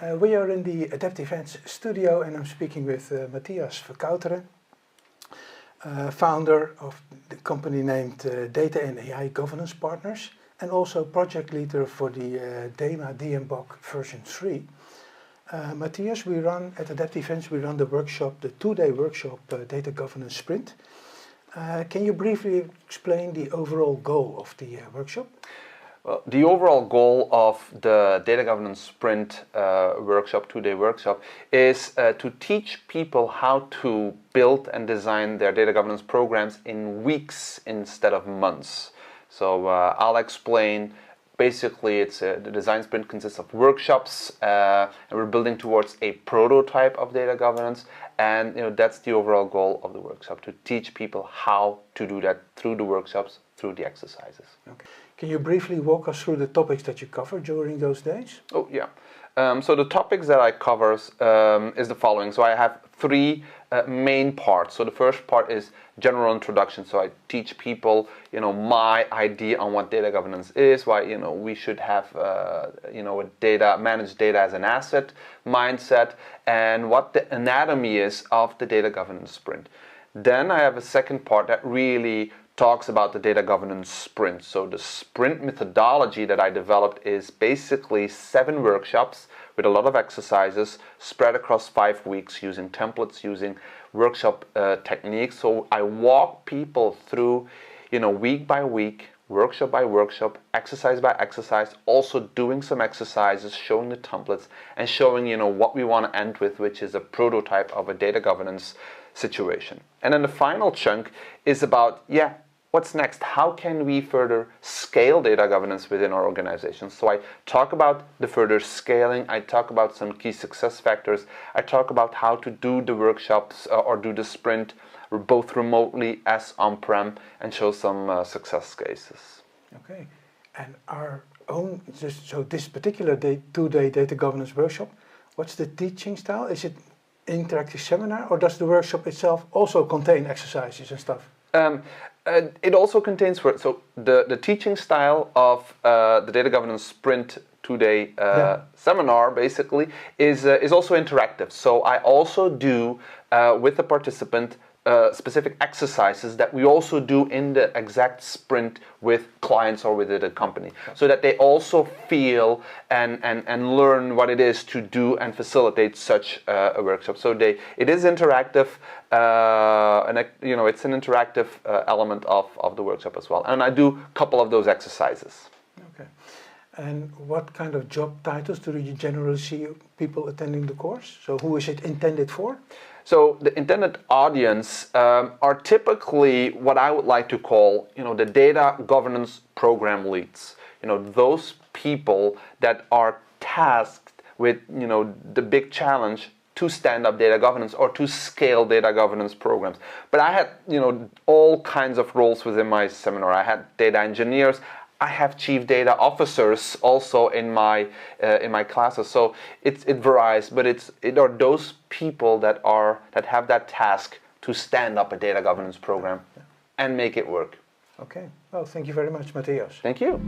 We are in the Adapt Events studio and I'm speaking with Mathias Vercauteren, founder of the company named Data and AI Governance Partners and also project leader for the DEMA DMBOK version 3. Mathias, we run at Adapt Events, we run the workshop, the 2-day workshop Data Governance Sprint. Can you briefly explain the overall goal of the workshop? Well, the overall goal of the Data Governance Sprint workshop, 2-day workshop, is to teach people how to build and design their data governance programs in weeks instead of months. So I'll explain. Basically, the design sprint consists of workshops, and we're building towards a prototype of data governance. And that's the overall goal of the workshop: to teach people how to do that through the workshops, through the exercises. Okay. Can you briefly walk us through the topics that you cover during those days? Oh yeah. So the topics that I cover is the following. So I have 3 main parts. So the first part is general introduction. So I teach people, my idea on what data governance is, why we should have a managed data as an asset mindset, and what the anatomy is of the data governance sprint. Then I have a second part that really talks about the data governance sprint. So the sprint methodology that I developed is basically 7 workshops with a lot of exercises spread across 5 weeks using templates, using workshop techniques. So I walk people through, week by week, workshop by workshop, exercise by exercise, also doing some exercises, showing the templates and showing, what we want to end with, which is a prototype of a data governance situation. And then the final chunk is about, what's next? How can we further scale data governance within our organization? So I talk about the further scaling, I talk about some key success factors, I talk about how to do the workshops or do the sprint both remotely as on-prem and show some success cases. Okay, and so this particular 2-day data governance workshop, what's the teaching style? Is it interactive seminar or does the workshop itself also contain exercises and stuff? It also contains the teaching style of the Data Governance Sprint 2-day seminar basically is also interactive. So I also do with the participant specific exercises that we also do in the exact sprint with clients or within a company, so that they also feel and learn what it is to do and facilitate such a workshop. So it is interactive, and it's an interactive element of the workshop as well. And I do a couple of those exercises. Okay. And what kind of job titles do you generally see people attending the course? So who is it intended for? So the intended audience are typically what I would like to call, the data governance program leads. Those people that are tasked with, the big challenge to stand up data governance or to scale data governance programs. But I had, all kinds of roles within my seminar. I had data engineers. I have chief data officers also in my classes, so it varies, but it are those people that have that task to stand up a data governance program and make it work. Okay. Well, thank you very much, Mathias. Thank you.